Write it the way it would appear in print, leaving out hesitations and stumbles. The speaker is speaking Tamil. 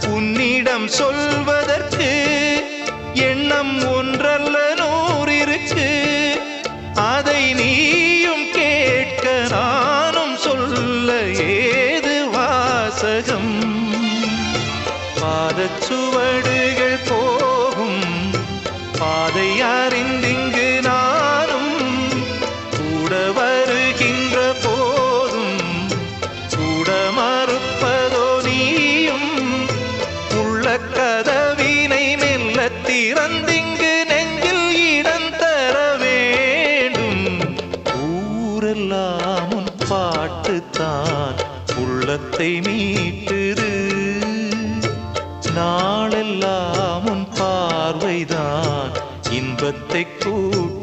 உன்னிடம் சொல்வதற்கு எண்ணம் ஒன்றல்ல நூறிருக்கு. அதை நீயும் கேட்க நானும் சொல்ல ஏது வாசகம். பாதச்சுவடுகள் போகும் பாதை அறிந்திங்கு நானும் கூட வருகின்ற போதும் கூட மறுப்பதோ நீயும். உள்ள கதவினை மெல்ல திறந்திங்கு நெஞ்சில் இடம் தர வேண்டும். ஊரெல்லாம் உன் பாட்டுத்தான் உள்ளத்தை மீட்டுது. நாளெல்லாம் உன் பார்வைதான் இன்பத்தை கூட்டு.